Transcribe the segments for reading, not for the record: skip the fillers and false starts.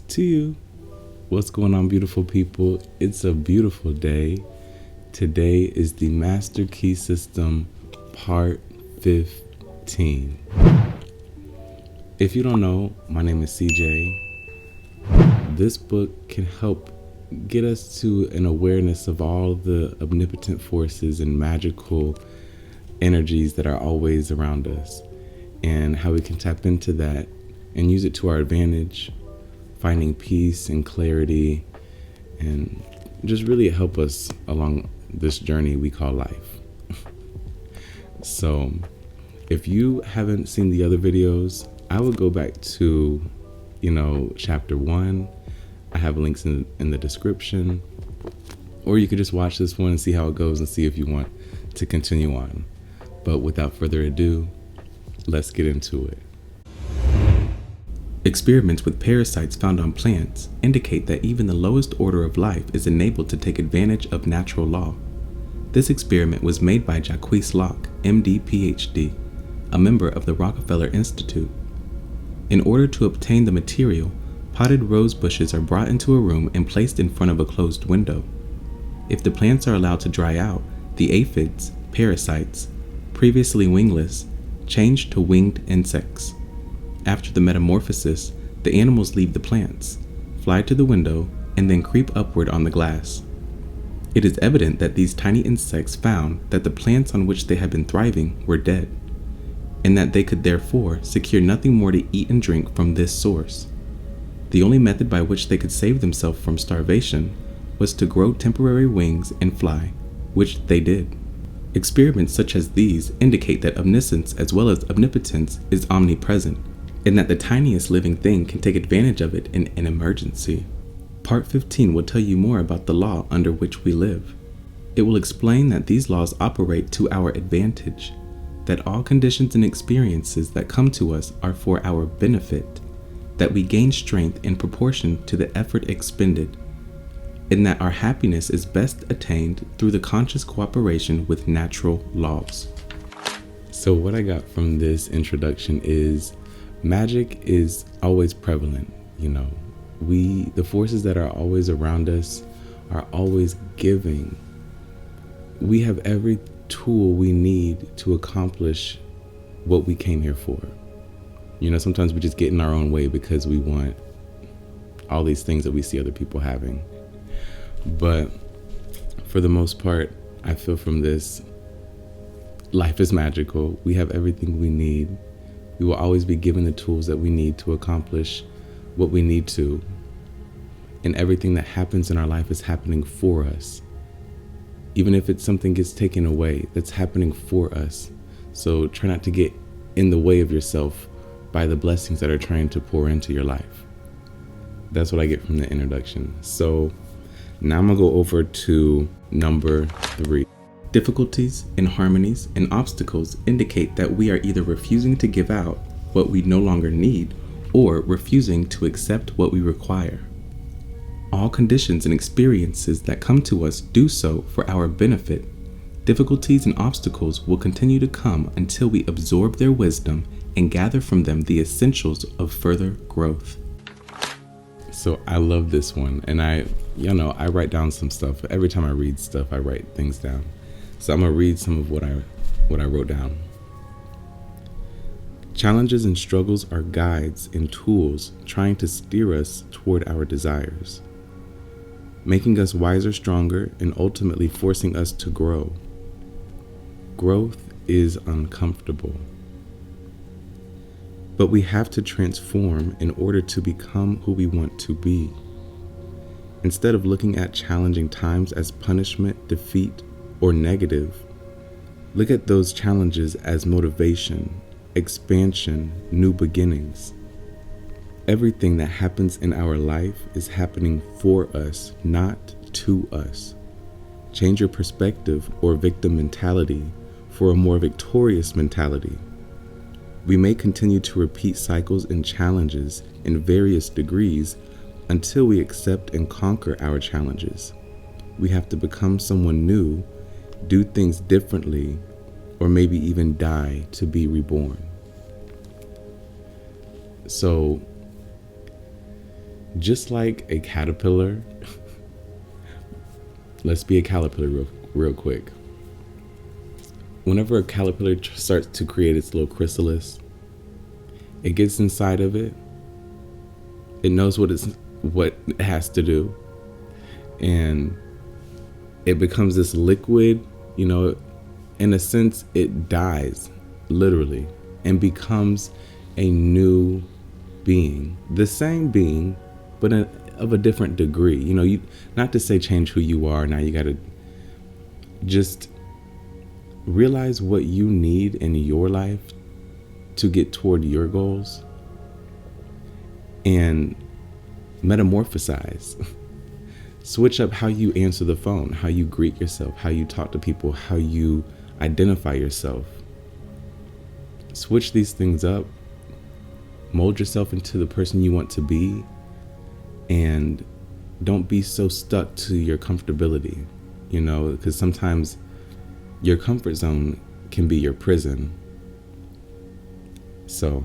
to you. What's going on, beautiful people? It's a beautiful day. Today is the Master Key System Part 15. If you don't know, my name is SeaJay. This book can help get us to an awareness of all the omnipotent forces and magical energies that are always around us, and how we can tap into that and use it to our advantage, finding peace and clarity, and just really help us along this journey we call life. So if you haven't seen the other videos, I would go back to, chapter 1. I have links in the description, or you could just watch this one and see how it goes and see if you want to continue on. But without further ado, let's get into it. Experiments with parasites found on plants indicate that even the lowest order of life is enabled to take advantage of natural law. This experiment was made by Jacques Locke, MD, PhD, a member of the Rockefeller Institute. In order to obtain the material, potted rose bushes are brought into a room and placed in front of a closed window. If the plants are allowed to dry out, the aphids, parasites, previously wingless, change to winged insects. After the metamorphosis, the animals leave the plants, fly to the window, and then creep upward on the glass. It is evident that these tiny insects found that the plants on which they had been thriving were dead, and that they could therefore secure nothing more to eat and drink from this source. The only method by which they could save themselves from starvation was to grow temporary wings and fly, which they did. Experiments such as these indicate that omniscience as well as omnipotence is omnipresent, and that the tiniest living thing can take advantage of it in an emergency. Part 15 will tell you more about the law under which we live. It will explain that these laws operate to our advantage, that all conditions and experiences that come to us are for our benefit, that we gain strength in proportion to the effort expended, and that our happiness is best attained through the conscious cooperation with natural laws. So what I got from this introduction is magic is always prevalent. The forces that are always around us are always giving. We have every tool we need to accomplish what we came here for. Sometimes we just get in our own way because we want all these things that we see other people having. But for the most part, I feel from this, life is magical. We have everything we need. We will always be given the tools that we need to accomplish what we need to. And everything that happens in our life is happening for us. Even if it's something gets taken away, that's happening for us. So try not to get in the way of yourself by the blessings that are trying to pour into your life. That's what I get from the introduction. So now I'm gonna go over to number 3. Difficulties, inharmonies, and obstacles indicate that we are either refusing to give out what we no longer need or refusing to accept what we require. All conditions and experiences that come to us do so for our benefit. Difficulties and obstacles will continue to come until we absorb their wisdom and gather from them the essentials of further growth. So I love this one, and I write down some stuff. Every time I read stuff, I write things down. So I'm gonna read some of what I wrote down. Challenges and struggles are guides and tools trying to steer us toward our desires, making us wiser, stronger, and ultimately forcing us to grow. Growth is uncomfortable, but we have to transform in order to become who we want to be. Instead of looking at challenging times as punishment, defeat, or negative, look at those challenges as motivation, expansion, new beginnings. Everything that happens in our life is happening for us, not to us. Change your perspective or victim mentality for a more victorious mentality. We may continue to repeat cycles and challenges in various degrees until we accept and conquer our challenges. We have to become someone new, do things differently, or maybe even die to be reborn. So Just like a caterpillar, let's be a caterpillar real quick. Whenever a caterpillar starts to create its little chrysalis, it gets inside of it. It knows what it has to do, and it becomes this liquid. In a sense, it dies literally and becomes a new being, the same being, but of a different degree. You not to say change who you are. Now you got to just realize what you need in your life to get toward your goals and metamorphosize. Switch up how you answer the phone, how you greet yourself, how you talk to people, how you identify yourself. Switch these things up, mold yourself into the person you want to be, and don't be so stuck to your comfortability, because sometimes your comfort zone can be your prison. So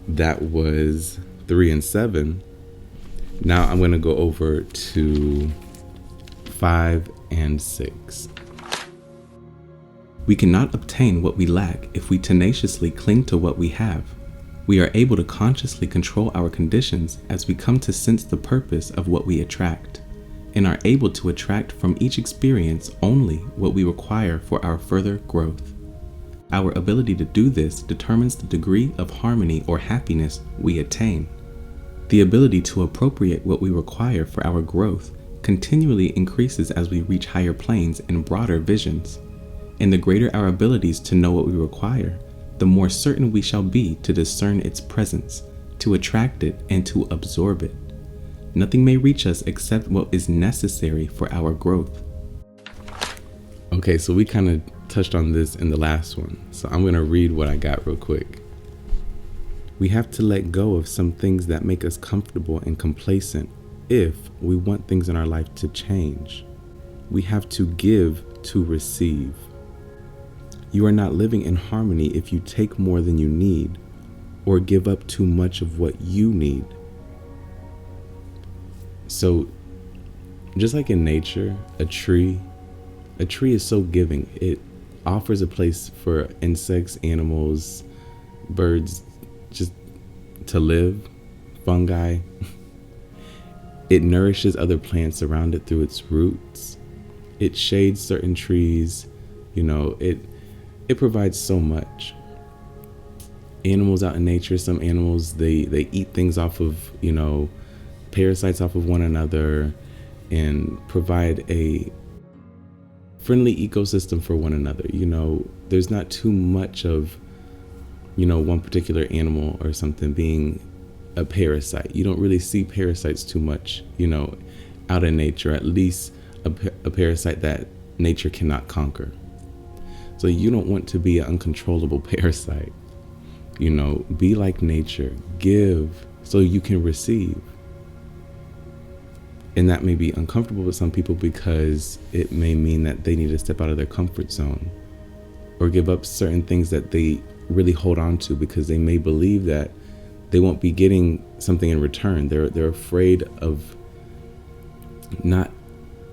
that was 3 and 7. Now I'm going to go over to 5 and 6. We cannot obtain what we lack if we tenaciously cling to what we have. We are able to consciously control our conditions as we come to sense the purpose of what we attract, and are able to attract from each experience only what we require for our further growth. Our ability to do this determines the degree of harmony or happiness we attain. The ability to appropriate what we require for our growth continually increases as we reach higher planes and broader visions. And the greater our abilities to know what we require, the more certain we shall be to discern its presence, to attract it, and to absorb it. Nothing may reach us except what is necessary for our growth. Okay, so we kind of touched on this in the last one, so I'm going to read what I got real quick. We have to let go of some things that make us comfortable and complacent if we want things in our life to change. We have to give to receive. You are not living in harmony if you take more than you need or give up too much of what you need. So, just like in nature, a tree is so giving. It offers a place for insects, animals, birds just to live, fungi. It nourishes other plants around it through its roots. It shades certain trees. It provides so much. Animals out in nature, some animals, they eat things off of, parasites off of one another and provide a friendly ecosystem for one another. There's not too much of, one particular animal or something being a parasite. You don't really see parasites too much, out in nature, at least a parasite that nature cannot conquer. So you don't want to be an uncontrollable parasite. Be like nature, give so you can receive. And that may be uncomfortable with some people because it may mean that they need to step out of their comfort zone or give up certain things that they really hold on to because they may believe that they won't be getting something in return. They're afraid of not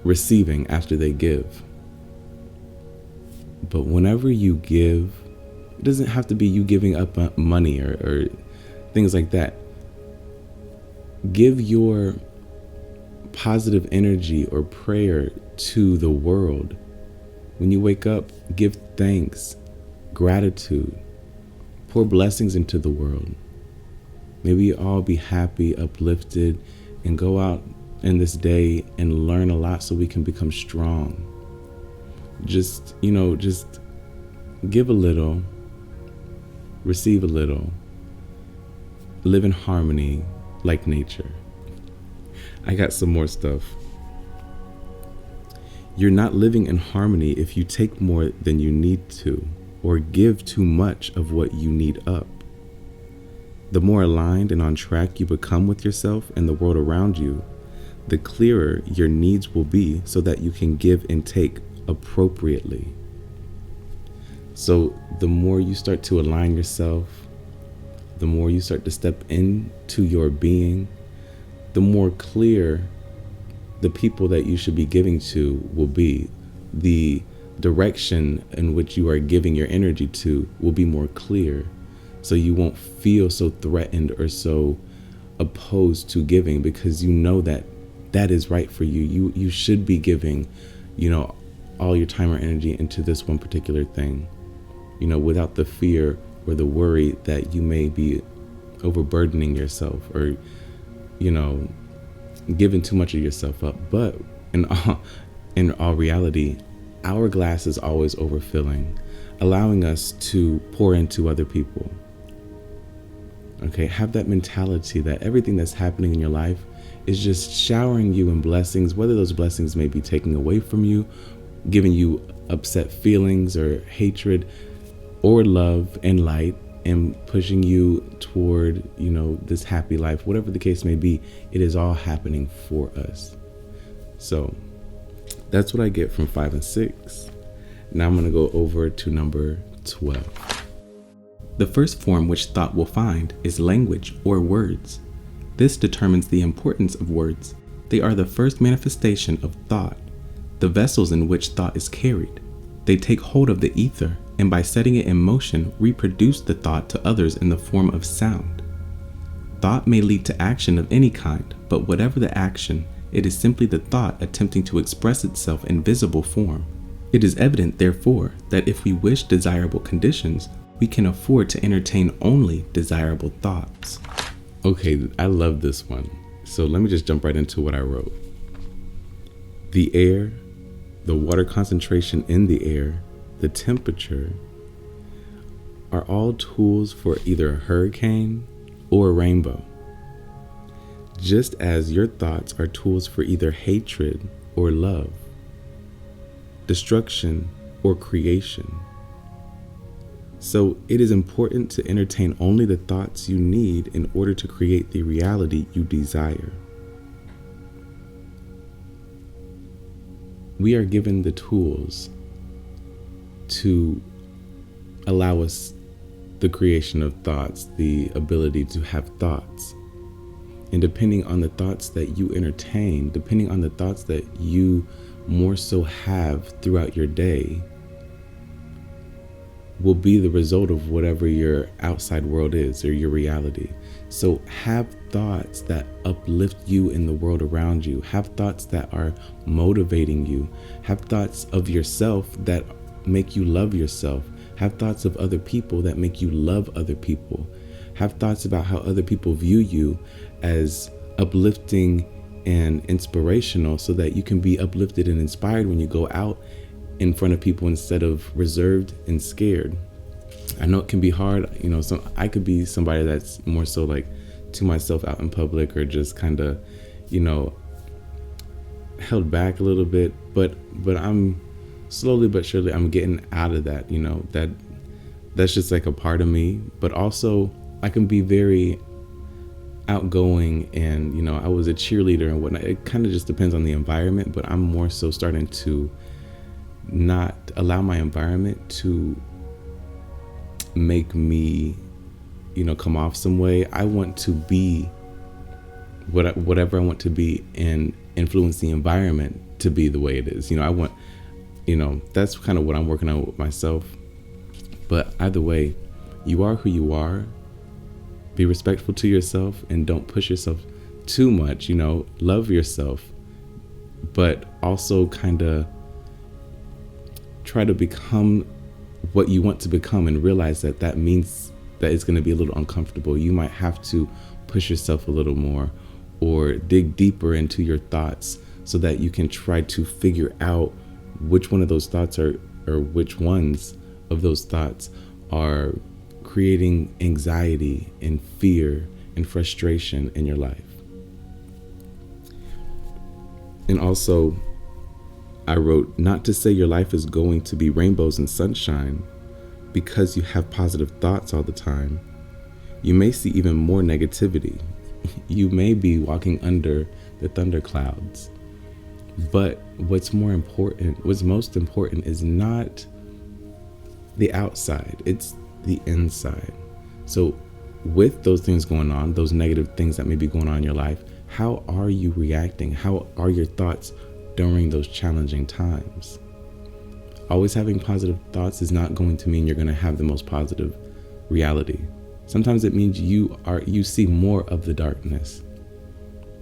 receiving after they give. But whenever you give, it doesn't have to be you giving up money or things like that. Give your positive energy or prayer to the world. When you wake up, give thanks, gratitude, pour blessings into the world. Maybe you all be happy, uplifted, and go out in this day and learn a lot so we can become strong. Just give a little, receive a little, live in harmony like nature. I got some more stuff. You're not living in harmony if you take more than you need to or give too much of what you need up. The more aligned and on track you become with yourself and the world around you, the clearer your needs will be so that you can give and take appropriately. So the more you start to align yourself, the more you start to step into your being, the more clear the people that you should be giving to will be. The direction in which you are giving your energy to will be more clear. So you won't feel so threatened or so opposed to giving, because you know that that is right for you. You should be giving, all your time or energy into this one particular thing, without the fear or the worry that you may be overburdening yourself or, giving too much of yourself up. But in all reality, our glass is always overfilling, allowing us to pour into other people. Okay, have that mentality that everything that's happening in your life is just showering you in blessings, whether those blessings may be taking away from you, giving you upset feelings or hatred, or love and light, and pushing you toward, this happy life. Whatever the case may be, it is all happening for us. So that's what I get from 5 and 6. Now I'm going to go over to number 12. The first form which thought will find is language or words. This determines the importance of words. They are the first manifestation of thought, the vessels in which thought is carried. They take hold of the ether, and by setting it in motion, reproduce the thought to others in the form of sound. Thought may lead to action of any kind, but whatever the action, it is simply the thought attempting to express itself in visible form. It is evident, therefore, that if we wish desirable conditions, we can afford to entertain only desirable thoughts. Okay, I love this one. So let me just jump right into what I wrote. The air, the water concentration in the air, the temperature are all tools for either a hurricane or a rainbow. Just as your thoughts are tools for either hatred or love, destruction or creation. So it is important to entertain only the thoughts you need in order to create the reality you desire. We are given the tools to allow us the creation of thoughts, the ability to have thoughts. And depending on the thoughts that you entertain, depending on the thoughts that you more so have throughout your day, will be the result of whatever your outside world is or your reality. So have thoughts that uplift you in the world around you. Have thoughts that are motivating you. Have thoughts of yourself that make you love yourself. Have thoughts of other people that make you love other people. Have thoughts about how other people view you as uplifting and inspirational, so that you can be uplifted and inspired when you go out in front of people instead of reserved and scared. I know it can be hard, so I could be somebody that's more so like to myself out in public, or just kind of, held back a little bit, but I'm slowly but surely I'm getting out of that, that's just like a part of me. But also I can be very outgoing, and I was a cheerleader and whatnot. It kind of just depends on the environment, but I'm more so starting to not allow my environment to make me, come off some way. I want to be whatever I want to be, and influence the environment to be the way it is. I want, that's kind of what I'm working on with myself. But either way, you are who you are. Be respectful to yourself, and don't push yourself too much. Love yourself, but also kind of try to become what you want to become, and realize that means that it's going to be a little uncomfortable. You might have to push yourself a little more, or dig deeper into your thoughts, so that you can try to figure out which one of those thoughts or which ones of those thoughts are creating anxiety and fear and frustration in your life. And also, I wrote, not to say your life is going to be rainbows and sunshine because you have positive thoughts all the time. You may see even more negativity. You may be walking under the thunderclouds. But what's most important is not the outside, it's the inside. So with those things going on, those negative things that may be going on in your life, how are you reacting? How are your thoughts during those challenging times? Always having positive thoughts is not going to mean you're going to have the most positive reality. Sometimes it means you see more of the darkness,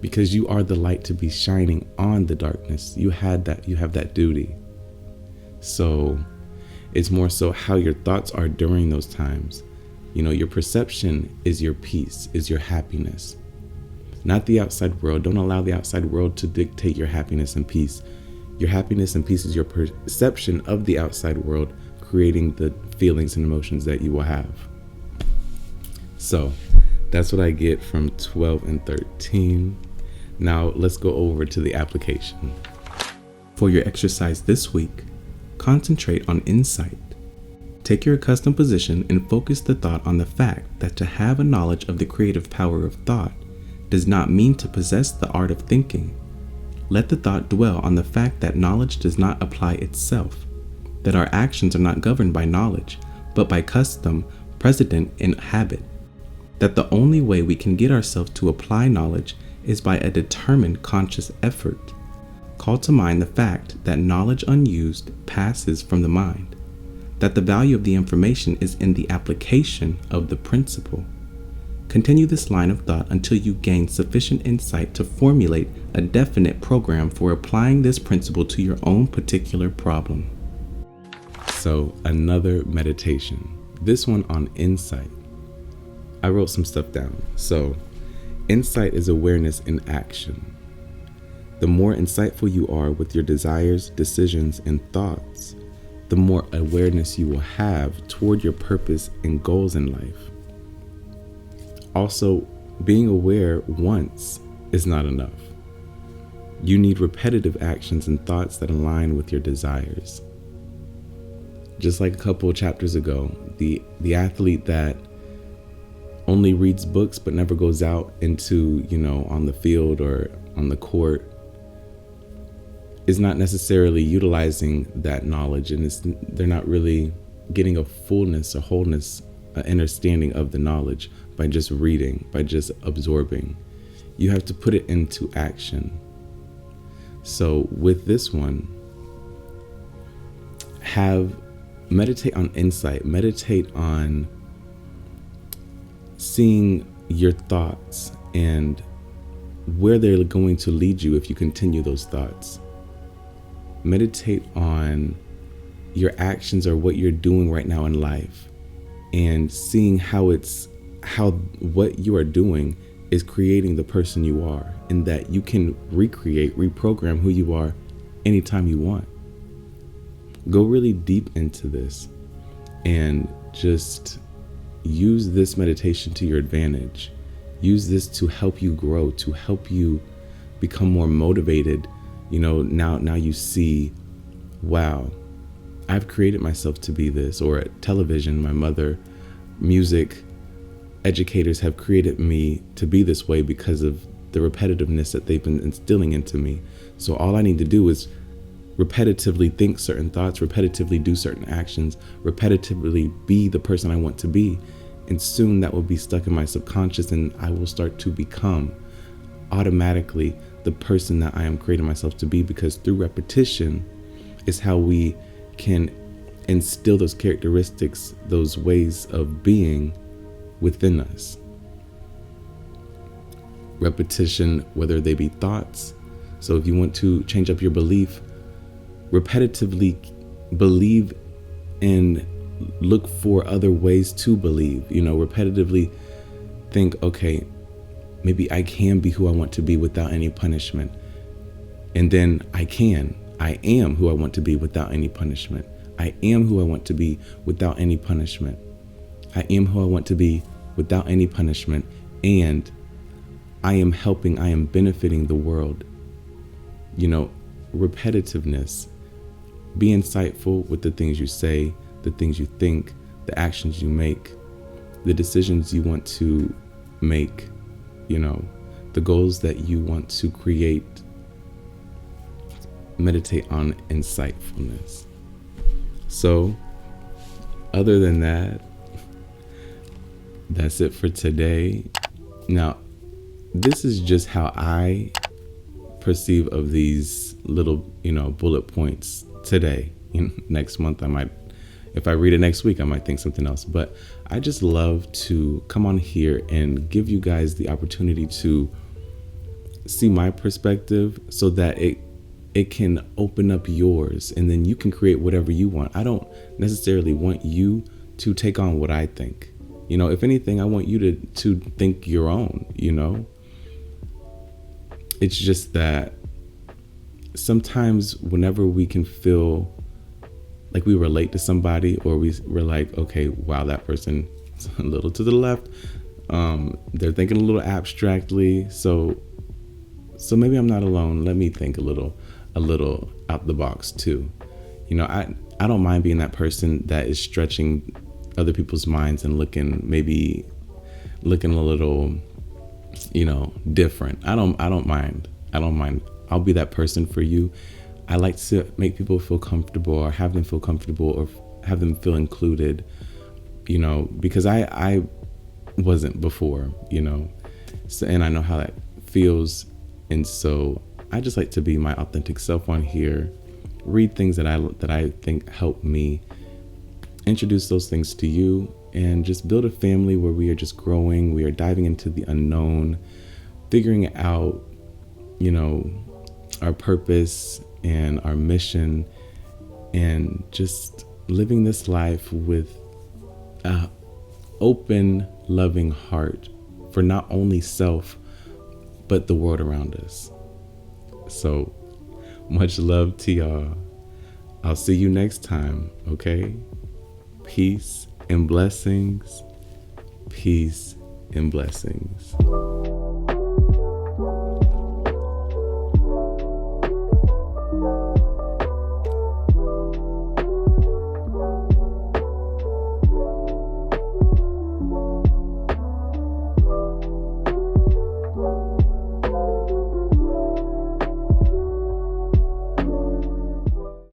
because you are the light to be shining on the darkness. You have that duty. So it's more so how your thoughts are during those times. Your perception is your peace, is your happiness, not the outside world. Don't allow the outside world to dictate your happiness and peace. Your happiness and peace is your perception of the outside world, creating the feelings and emotions that you will have. So that's what I get from 12 and 13. Now let's go over to the application. For your exercise this week, concentrate on insight. Take your accustomed position and focus the thought on the fact that to have a knowledge of the creative power of thought does not mean to possess the art of thinking. Let the thought dwell on the fact that knowledge does not apply itself, that our actions are not governed by knowledge, but by custom, precedent, and habit, that the only way we can get ourselves to apply knowledge is by a determined conscious effort. Call to mind the fact that knowledge unused passes from the mind, that the value of the information is in the application of the principle. Continue this line of thought until you gain sufficient insight to formulate a definite program for applying this principle to your own particular problem. So, another meditation, this one on insight. I wrote some stuff down. So, insight is awareness in action. The more insightful you are with your desires, decisions, and thoughts, the more awareness you will have toward your purpose and goals in life. Also, being aware once is not enough. You need repetitive actions and thoughts that align with your desires. Just like a couple of chapters ago, the athlete that only reads books but never goes out into, on the field or on the court is not necessarily utilizing that knowledge, and they're not really getting a fullness, a wholeness, an understanding of the knowledge by just reading, by just absorbing. You have to put it into action. So with this one, meditate on insight, meditate on seeing your thoughts and where they're going to lead you if you continue those thoughts. Meditate on your actions or what you're doing right now in life, and seeing how what you are doing is creating the person you are, and that you can reprogram who you are anytime you want. Go really deep into this and just use this meditation to your advantage. Use this to help you grow, to help you become more motivated. Now you see, wow, I've created myself to be this. Or at television, my mother, music, educators have created me to be this way because of the repetitiveness that they've been instilling into me. So all I need to do is repetitively think certain thoughts, repetitively do certain actions, repetitively be the person I want to be. And soon that will be stuck in my subconscious, and I will start to become automatically the person that I am creating myself to be, because through repetition is how we can instill those characteristics, those ways of being within us. Repetition, whether they be thoughts. So if you want to change up your belief, repetitively believe and look for other ways to believe. Repetitively think, okay, maybe I can be who I want to be without any punishment. And then I am who I want to be without any punishment. I am who I want to be without any punishment. I am who I want to be without any punishment. And I am benefiting the world. Repetitiveness. Be insightful with the things you say, the things you think, the actions you make, the decisions you want to make, the goals that you want to create. Meditate on insightfulness. So, other than that, that's it for today. Now, this is just how I perceive of these little, bullet points today. Next month, if I read it next week, I might think something else. But I just love to come on here and give you guys the opportunity to see my perspective so that it can open up yours, and then you can create whatever you want. I don't necessarily want you to take on what I think. If anything, I want you to think your own, It's just that sometimes whenever we can feel like we relate to somebody, or we're like, okay, wow, that person is a little to the left. They're thinking a little abstractly. So maybe I'm not alone. Let me think a little out the box too. I don't mind being that person that is stretching other people's minds and looking a little, different. I don't mind. I'll be that person for you. I like to make people feel comfortable, or have them feel comfortable, or have them feel included, because I wasn't before, so, and I know how that feels. And so I just like to be my authentic self on here, read things that I think help me, introduce those things to you, and just build a family where we are just growing. We are diving into the unknown, figuring out, our purpose and our mission, and just living this life with a open, loving heart for not only self, but the world around us. So much love to y'all. I'll see you next time, okay? Peace and blessings. Peace and blessings.